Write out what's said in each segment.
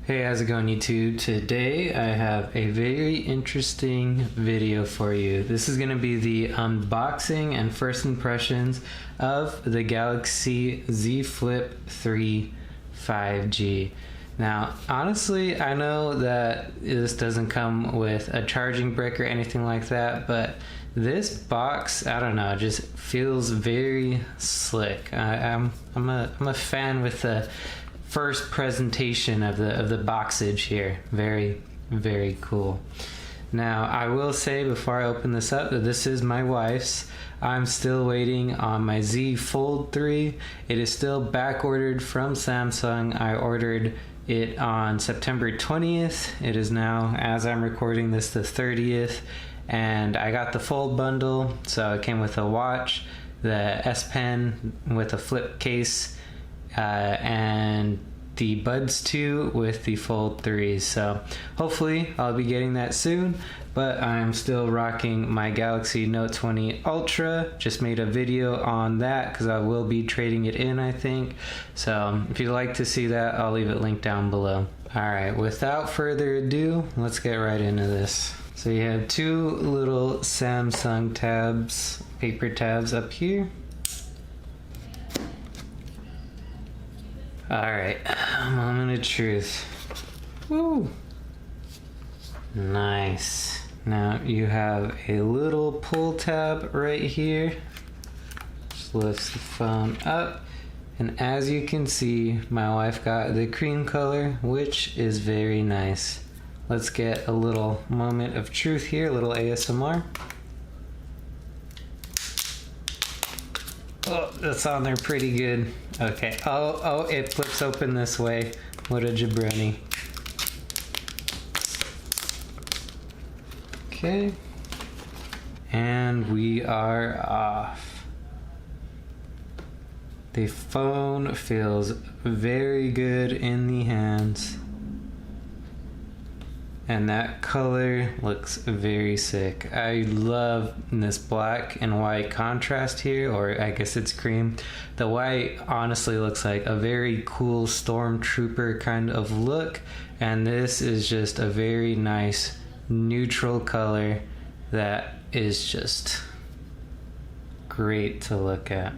Hey, how's it going, YouTube? Today I have a very interesting video for you. This is going to be the unboxing and first impressions of the Galaxy Z Flip 3 5G. Now, honestly, I know that this doesn't come with a charging brick or anything like that, but this box, I don't know, just feels very slick. I'm a fan with the first presentation of the boxage here. Very cool. Now, I will say before I open this up that this is my wife's. I'm still waiting on my Z Fold 3. It is still back ordered from Samsung. I ordered it on September 20th. It is now, as I'm recording this, the 30th, and I got the Fold bundle. So it came with a watch, the S Pen with a flip case, and the Buds 2 with the Fold 3. So hopefully I'll be getting that soon, but I'm still rocking my Galaxy Note 20 Ultra. Just made a video on that because I will be trading it in, I think. So if you'd like to see that, I'll leave it linked down below. Alright, without further ado, let's get right into this. So you have two little Samsung tabs, paper tabs up here. Alright, moment of truth. Woo! Nice. Now you have a little pull tab right here. Just lifts the phone up. And as you can see, my wife got the cream color, which is very nice. Let's get a little moment of truth here, a little ASMR. Oh, that's on there pretty good. Okay. Oh, it flips open this way. What a jabroni. Okay. And we are off. The phone feels very good in the hands. And that color looks very sick. I love this black and white contrast here, or I guess it's cream. The white honestly looks like a very cool stormtrooper kind of look, and this is just a very nice neutral color that is just great to look at.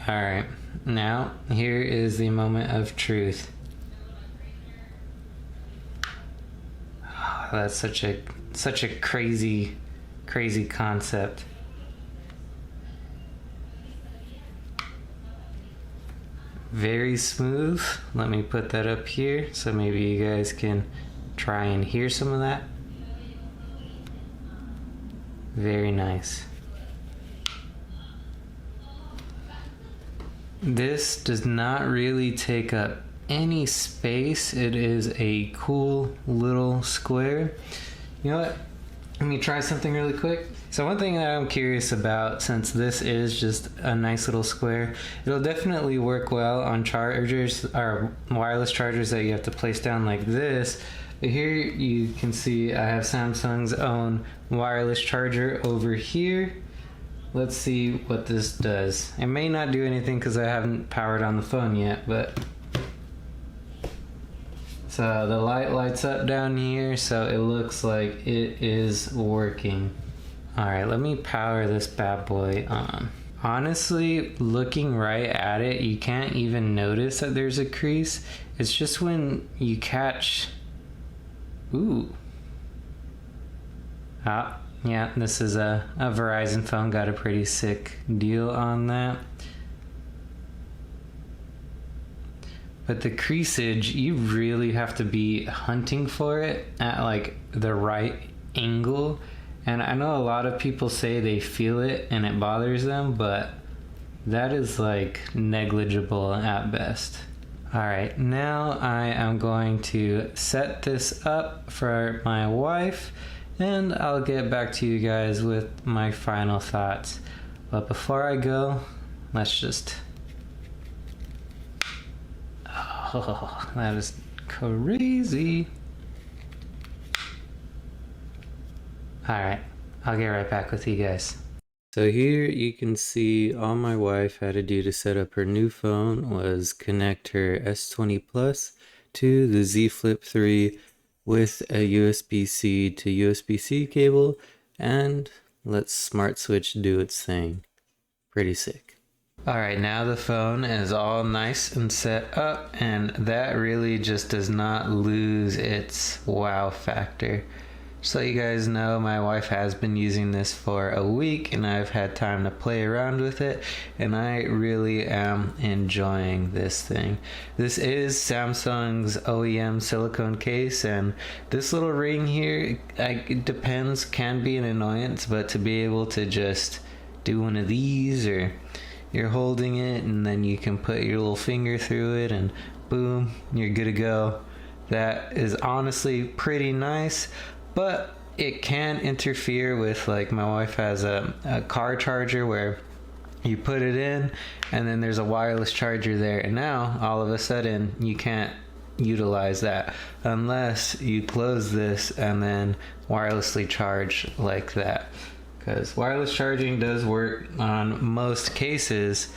Alright, now here is the moment of truth. That's such a crazy concept. Very smooth. Let me put that up here so maybe you guys can try and hear some of that. Very nice. This does not really take up any space. It is a cool little square. You know what? Let me try something really quick. So one thing that I'm curious about, since this is just a nice little square, it'll definitely work well on chargers or wireless chargers that you have to place down like this. But here you can see I have Samsung's own wireless charger over here. Let's see what this does. It may not do anything because I haven't powered on the phone yet, but so the light lights up down here, so it looks like it is working. Alright, let me power this bad boy on. Honestly, looking right at it, you can't even notice that there's a crease. It's just when you catch... Ooh. Ah, yeah, this is a Verizon phone, got a pretty sick deal on that. But the creasage, you really have to be hunting for it at like the right angle. And I know a lot of people say they feel it and it bothers them, but that is like negligible at best. All right, now I am going to set this up for my wife and I'll get back to you guys with my final thoughts. But before I go, let's just... Oh, that is crazy. Alright, I'll get right back with you guys. So here you can see all my wife had to do to set up her new phone was connect her S20 Plus to the Z Flip 3 with a USB-C to USB-C cable, and let Smart Switch do its thing. Pretty sick. Alright, now the phone is all nice and set up, and that really just does not lose its wow factor. Just so you guys know, my wife has been using this for a week and I've had time to play around with it, and I really am enjoying this thing. This is Samsung's OEM silicone case, and this little ring here, it depends, can be an annoyance, but to be able to just do one of these, or you're holding it and then you can put your little finger through it and boom, you're good to go. That is honestly pretty nice. But it can interfere with, like, my wife has a car charger where you put it in and then there's a wireless charger there, and now all of a sudden you can't utilize that unless you close this and then wirelessly charge like that, because wireless charging does work on most cases.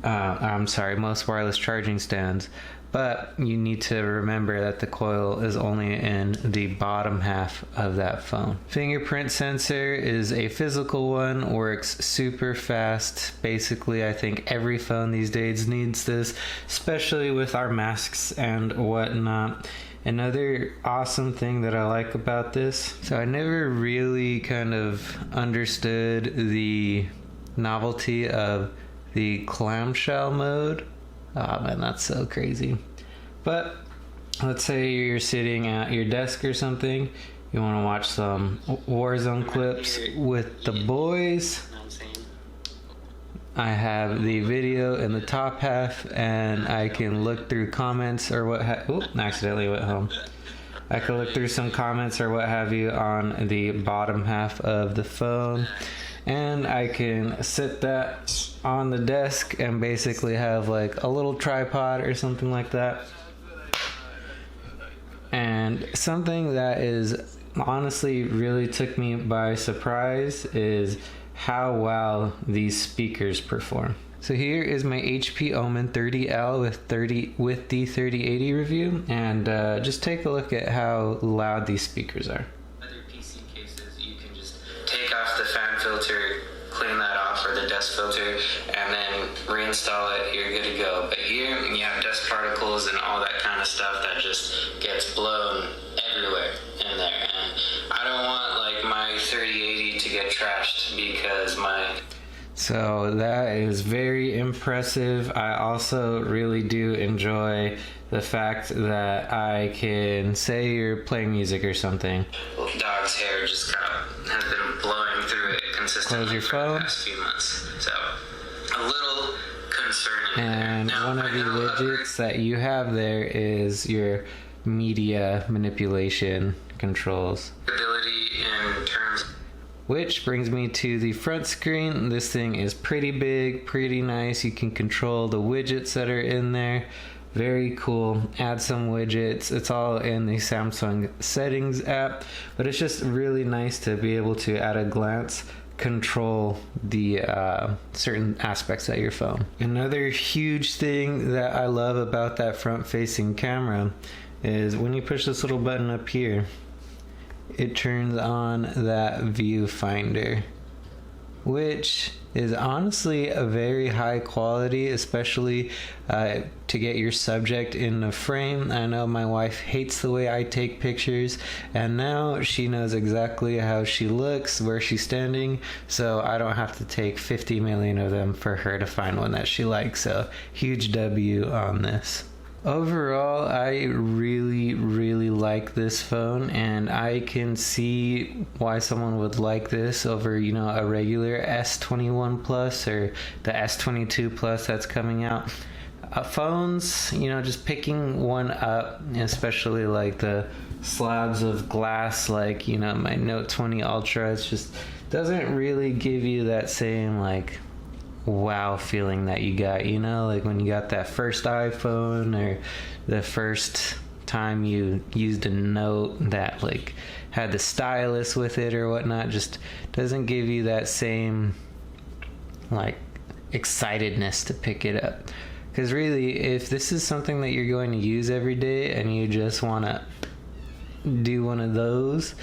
Most wireless charging stands, but you need to remember that the coil is only in the bottom half of that phone. Fingerprint sensor is a physical one, works super fast. Basically, I think every phone these days needs this, especially with our masks and whatnot. Another awesome thing that I like about this, so I never really kind of understood the novelty of the Clamshell Mode. Oh man, that's so crazy. But let's say you're sitting at your desk or something, you want to watch some Warzone clips with the boys. I have the video in the top half and I can look through comments or what accidentally went home. I can look through some comments or what have you on the bottom half of the phone, and I can sit that on the desk and basically have like a little tripod or something like that. And something that is honestly really took me by surprise is how well these speakers perform. So here is my HP Omen 30L with the 3080 review, and just take a look at how loud these speakers are. Other PC cases, you can just take off the fan filter, clean that off, or the dust filter, and then reinstall it, you're good to go. But here, you have dust particles and all that kind of stuff that just gets blown everywhere in there. And I don't want like my 3080 to get trashed because So that is very impressive. I also really do enjoy the fact that I can say you're playing music or something. Dog's hair just kind of has been blowing through it consistently for the past few months. So a little concerning. And now, one of the widgets that you have there is your media manipulation controls. Ability in terms. Which brings me to the front screen. This thing is pretty big, pretty nice. You can control the widgets that are in there. Very cool. Add some widgets. It's all in the Samsung settings app, but it's just really nice to be able to, at a glance, control the certain aspects of your phone. Another huge thing that I love about that front-facing camera is when you push this little button up here, it turns on that viewfinder, which is honestly a very high quality, especially to get your subject in the frame. I know my wife hates the way I take pictures, and now she knows exactly how she looks, where she's standing, so I don't have to take 50 million of them for her to find one that she likes. So huge W on this. Overall, I really like this phone, and I can see why someone would like this over, a regular S21 Plus or the S22 Plus that's coming out. Phones, just picking one up, especially like the slabs of glass, like, my Note 20 Ultra, it just doesn't really give you that same, like, wow feeling that you got, like when you got that first iPhone or the first time you used a Note that like had the stylus with it or whatnot. Just doesn't give you that same like excitedness to pick it up. Because really, if this is something that you're going to use every day and you just want to do one of those,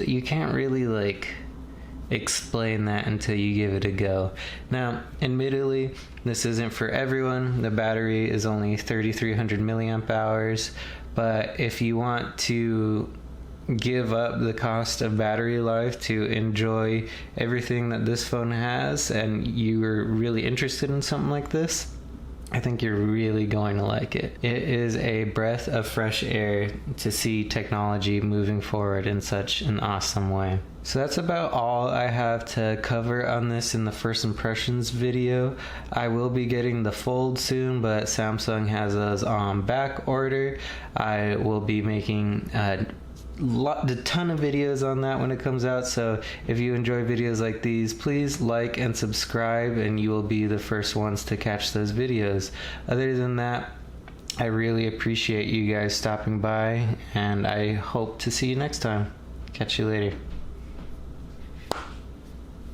you can't really like explain that until you give it a go. Now, admittedly, this isn't for everyone. The battery is only 3,300 milliamp hours, but if you want to give up the cost of battery life to enjoy everything that this phone has, and you're really interested in something like this, I think you're really going to like it. It is a breath of fresh air to see technology moving forward in such an awesome way. So that's about all I have to cover on this in the first impressions video. I will be getting the Fold soon, but Samsung has those on back order. I will be making a ton of videos on that when it comes out, so if you enjoy videos like these, please like and subscribe and you will be the first ones to catch those videos. Other than that, I really appreciate you guys stopping by, and I hope to see you next time. Catch you later.